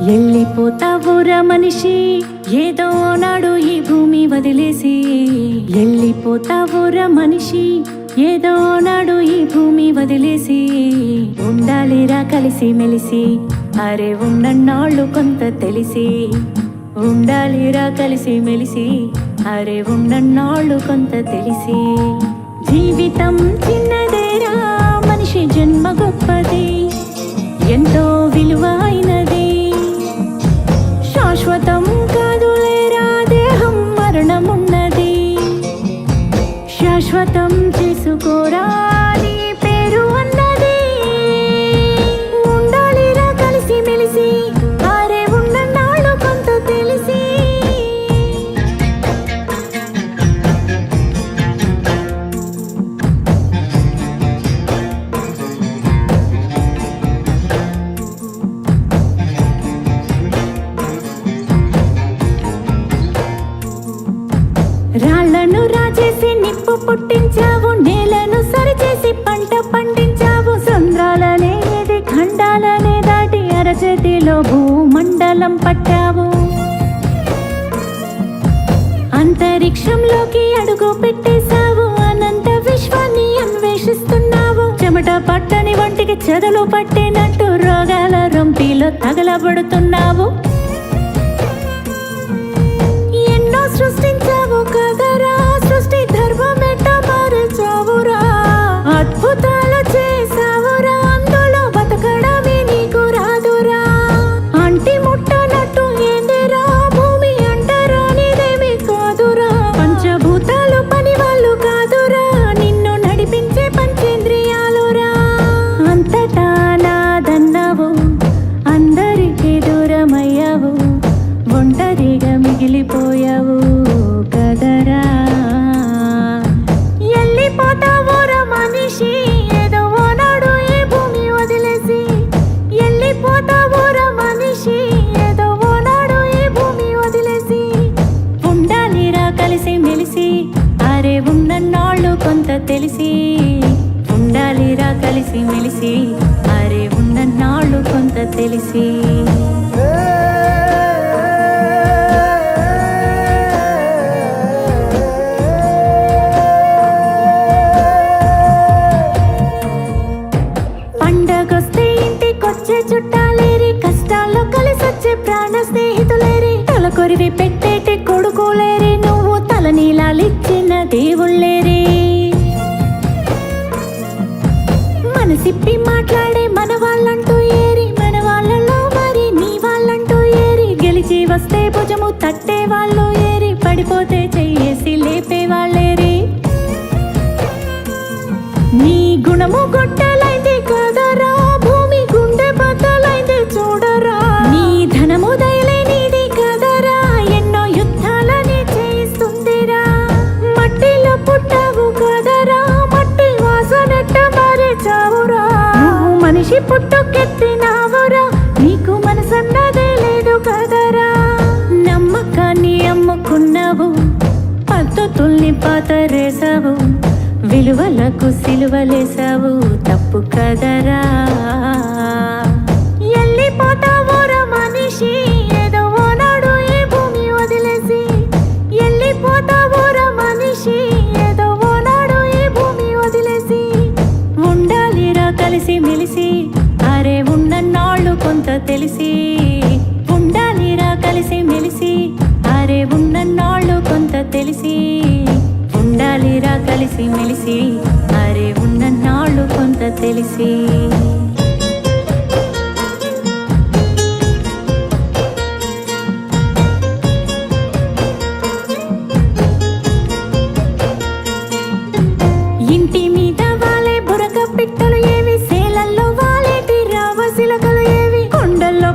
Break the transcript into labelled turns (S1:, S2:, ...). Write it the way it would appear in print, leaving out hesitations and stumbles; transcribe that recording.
S1: ఎల్లిపోతావురా మనిషి ఏదో నాడు ఈ భూమి వదిలేసి. ఎల్లిపోతావురా మనిషి ఏదో నాడు ఈ భూమి వదిలేసి. ఉండాలిరా కలిసి మెలిసి అరే ఉన్నన్నాళ్ళు కొంత తెలిసి. ఉండాలిరా కలిసి మెలిసి అరే ఉన్నన్నాళ్ళు కొంత తెలిసి. జీవితం చిన్నదేరా మనిషి జన్మ గొప్పది ఎంతో విలువైనది. శాశ్వతం కాదులేరా దేహం మరణమున్నది. శాశ్వతం చేసుకోరా నీ పేరు అన్నది. ఉండాలిరా కలిసి మెలిసి అరే ఉన్నన్నాళ్ళు కొంత తెలిసి. రాళ్లను రాజేసి నిప్పు పుట్టించావు, నేలను సరిచేసి పంట పండించావు. సంద్రాలనేది ఖండాలనే దాటి అరచేతిలో భూమండలం పట్టావు. అంతరిక్షంలోకి అడుగు పెట్టేశావు, అనంత విశ్వాన్ని అన్వేషిస్తున్నావు. చెమట పట్టని వంటికి చెదలు పట్టినట్టు రోగాల రొంపిలో తగలబడుతున్నావు. ఎన్నో సృష్టించావు కదరా, సృష్టి ధర్మమెట్ట మార్చావురా. అద్భుతాలు చేసావురా, అందులో బతకడమే నీకు రాదురా. అంటి ముట్టనట్టు ఏందిరా భూమి అంటారా నీదేమి కాదురా. పంచభూతాలు పని వాళ్ళు కాదురా, నిన్ను నడిపించే పంచేంద్రియాలురా. అంతటా నాదన్నావు, అందరికీ దూరమయ్యావు, ఒంటరిగా మిగిలిపోయావు కదరా. ఎల్లిపోతావురా మనిషి ఏదో నాడు ఈ భూమి వదిలేసి. ఎల్లిపోతావురా మనిషి ఏదో నాడు ఈ భూమి వదిలేసి. ఉండాలిరా కలిసి మెలిసి అరే ఉన్నన్నాళ్ళు కొంత తెలిసి. ఉండాలిరా కలిసి మెలిసి అరే ఉన్నన్నాళ్ళు కొంత తెలిసి. పండగొస్తే ఇంటికొచ్చే చుట్టాలేరి, కష్టాల్లో కలిసొచ్చే ప్రాణ స్నేహితులేరి. తలకొరివి పెట్టేటి కొడుకులేరి, నువ్వు తలనీలాలిచ్చిన దేవుళ్ళేరి. మనసిప్పి మాట్లాడే మన వాళ్ళంటూ ఏరి, మన వాళ్ళలో మరి నీ వాళ్ళంటూ ఏరి. గెలిచి వస్తే భుజము తట్టే వాళ్ళు ఏరి, పడిపోతే చెయ్యేసి లేపే వాళ్ళేరి. నీ గుణము గొట్టలైంది కదరా, భూమి గుండె బద్దలైంది చూడరా. నీ ధనము దయలేనిది కదరా, ఎన్నో యుద్ధాలని చేయిస్తుందిరా. మట్టిలో పుట్టావు కదరా, మట్టి వాసనెట్ట మారేచావురా. నువ్వు మనిషి పుట్టుకెత్తినావురా, నీకు మనసన్నదే లేదు కదరా. నమ్మకాన్ని అమ్ముకున్నావు, పద్ధతుల్ని పాతరేసావు, విలువలకు సిలువలేసావు తప్పు కదరా. ఎల్లిపోతావురా మనిషి ఏదో నాడు ఈ భూమి వదిలేసి. ఎల్లిపోతావురా మనిషి ఏదో నాడు ఈ భూమి వదిలేసి. ఉండాలిరా కలిసి మెలిసి అరే ఉన్నన్నాళ్ళు కొంత తెలిసి. ఉండాలిరా కలిసి మెలిసి అరే ఉన్నన్నాళ్ళు కొంత తెలిసి. ఉండాలిరా కలిసి మెలిసి అరే ఉన్నన్నాళ్ళు కొంత తెలిసి. ఇంటి మీద వాలే బురక పిట్టలు ఏవి, సేలల్లో వాలేటి రావసిలకలు ఏవి, కొండల్లో